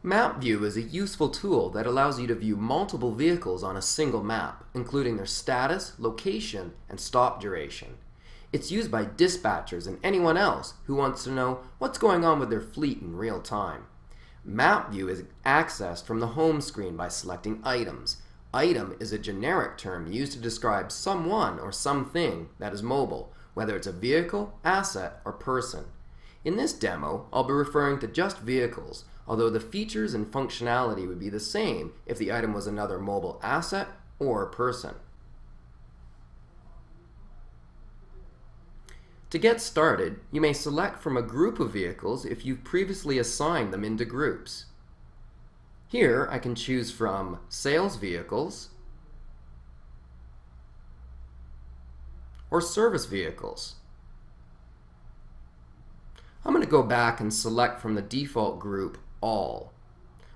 Mapview is a useful tool that allows you to view multiple vehicles on a single map, including their status, location, and stop duration. It's used by dispatchers and anyone else who wants to know what's going on with their fleet in real time. Mapview is accessed from the home screen by selecting Items. Item is a generic term used to describe someone or something that is mobile, whether it's a vehicle, asset, or person. In this demo, I'll be referring to just vehicles, although the features and functionality would be the same if the item was another mobile asset or person. To get started, you may select from a group of vehicles if you've previously assigned them into groups. Here, I can choose from sales vehicles or service vehicles. I'm going to go back and select from the default group All,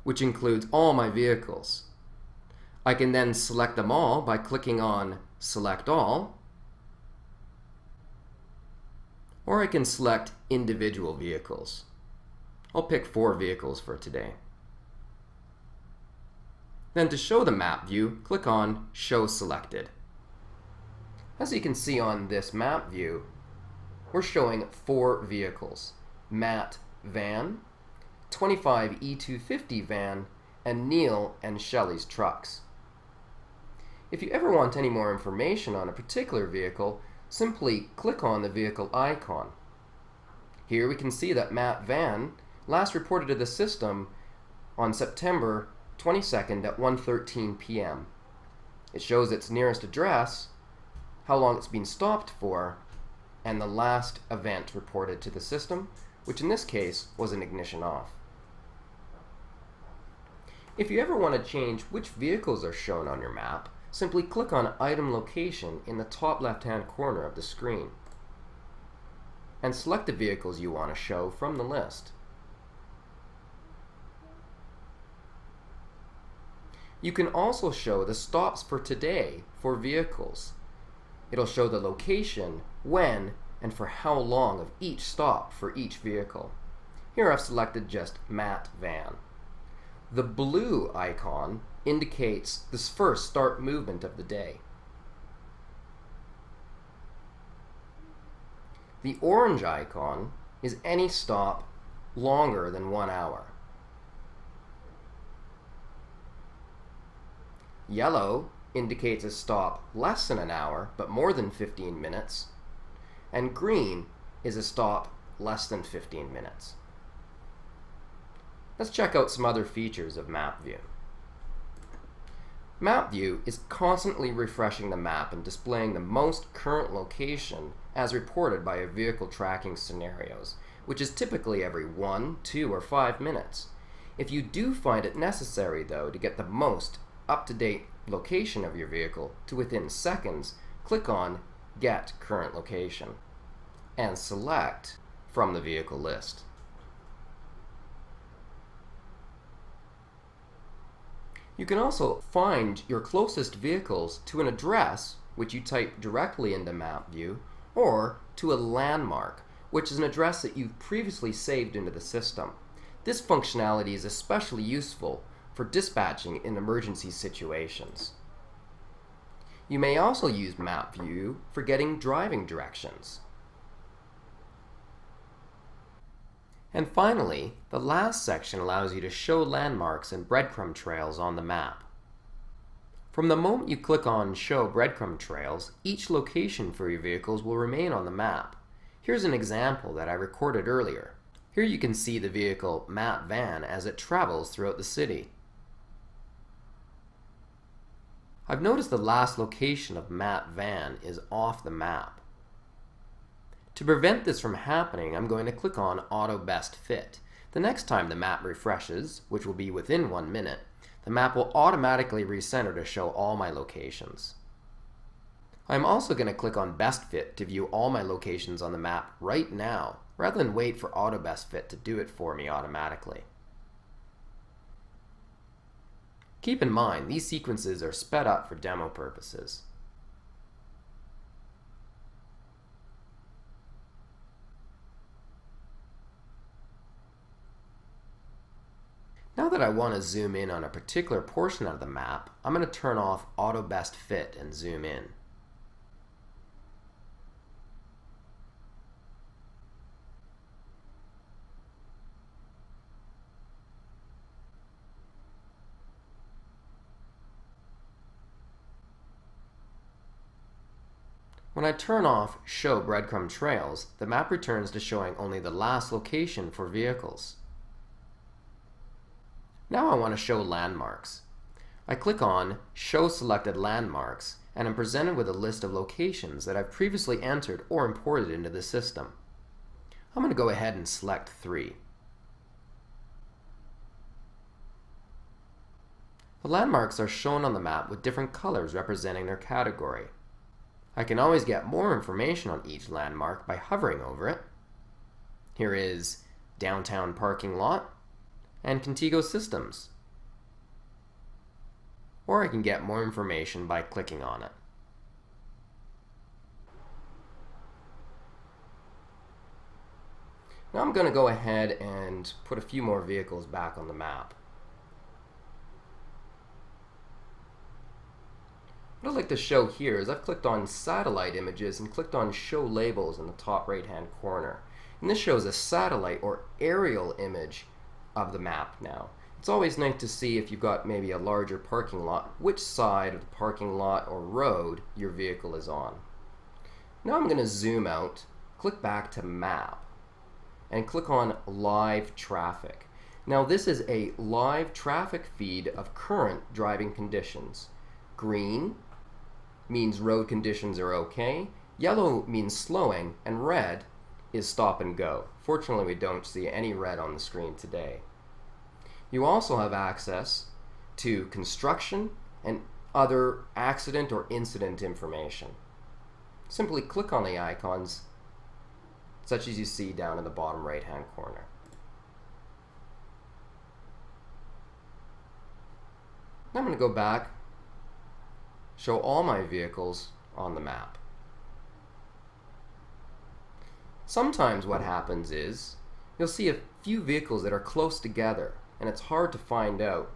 which includes all my vehicles. I can then select them all by clicking on Select All, or I can select individual vehicles. I'll pick 4 vehicles for today. Then to show the map view, click on Show Selected. As you can see on this map view, we're showing 4 vehicles: Matt van, 25 E250 van, and Neil and Shelley's trucks. If you ever want any more information on a particular vehicle, simply click on the vehicle icon. Here we can see that Matt van last reported to the system on September 22nd at 1:13 p.m. It shows its nearest address, how long it's been stopped for, and the last event reported to the system, which in this case was an ignition off. If you ever want to change which vehicles are shown on your map, simply click on Item Location in the top left-hand corner of the screen and select the vehicles you want to show from the list. You can also show the stops for today for vehicles. It'll show the location, when, and for how long of each stop for each vehicle. Here I've selected just Matt van. The blue icon indicates this first start movement of the day. The orange icon is any stop longer than 1 hour. Yellow indicates a stop less than an hour but more than 15 minutes, and green is a stop less than 15 minutes. Let's check out some other features of Mapview. Mapview is constantly refreshing the map and displaying the most current location as reported by your vehicle tracking scenarios, which is typically every 1, 2, or 5 minutes. If you do find it necessary, though, to get the most up-to-date location of your vehicle to within seconds, click on Get Current Location and select from the vehicle list. You can also find your closest vehicles to an address, which you type directly into Mapview, or to a landmark, which is an address that you've previously saved into the system. This functionality is especially useful for dispatching in emergency situations. You may also use Mapview for getting driving directions. And finally, the last section allows you to show landmarks and breadcrumb trails on the map. From the moment you click on Show Breadcrumb Trails, each location for your vehicles will remain on the map. Here's an example that I recorded earlier. Here you can see the vehicle Matt van as it travels throughout the city. I've noticed the last location of Matt van is off the map. To prevent this from happening, I'm going to click on Auto Best Fit. The next time the map refreshes, which will be within 1 minute, the map will automatically recenter to show all my locations. I'm also going to click on Best Fit to view all my locations on the map right now, rather than wait for Auto Best Fit to do it for me automatically. Keep in mind, these sequences are sped up for demo purposes. Now that I want to zoom in on a particular portion of the map, I'm going to turn off Auto Best Fit and zoom in. When I turn off Show Breadcrumb Trails, the map returns to showing only the last location for vehicles. Now I want to show landmarks. I click on Show Selected Landmarks and I'm presented with a list of locations that I've previously entered or imported into the system. I'm going to go ahead and select 3. The landmarks are shown on the map with different colors representing their category. I can always get more information on each landmark by hovering over it. Here is Downtown Parking Lot and Contigo Systems. Or I can get more information by clicking on it. Now I'm going to go ahead and put a few more vehicles back on the map. What I'd like to show here is I've clicked on Satellite Images and clicked on Show Labels in the top right hand corner. And this shows a satellite or aerial image of the map now. It's always nice to see if you've got maybe a larger parking lot, which side of the parking lot or road your vehicle is on. Now I'm going to zoom out, click back to Map, and click on Live Traffic. Now this is a live traffic feed of current driving conditions. Green means road conditions are okay, yellow means slowing, and red is stop and go. Fortunately, we don't see any red on the screen today. You also have access to construction and other accident or incident information. Simply click on the icons, such as you see down in the bottom right hand corner. Now I'm going to go back, show all my vehicles on the map. Sometimes what happens is you'll see a few vehicles that are close together and it's hard to find out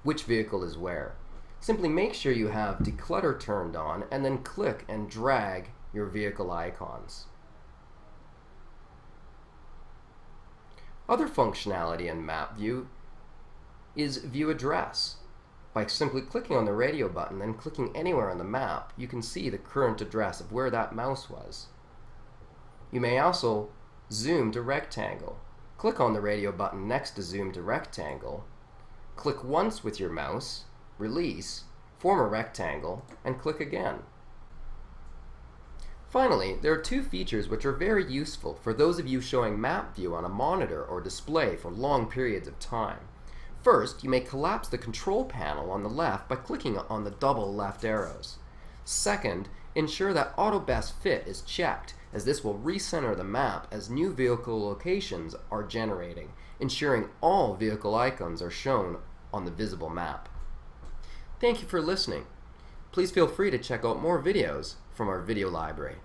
which vehicle is where. Simply make sure you have declutter turned on and then click and drag your vehicle icons. Other functionality in Mapview is View Address. By simply clicking on the radio button and clicking anywhere on the map, you can see the current address of where that mouse was. You may also zoom to rectangle. Click on the radio button next to zoom to rectangle, click once with your mouse, release, form a rectangle, and click again. Finally, there are 2 features which are very useful for those of you showing map view on a monitor or display for long periods of time. First, you may collapse the control panel on the left by clicking on the double left arrows. Second, ensure that Auto Best Fit is checked, as this will recenter the map as new vehicle locations are generating, ensuring all vehicle icons are shown on the visible map. Thank you for listening. Please feel free to check out more videos from our video library.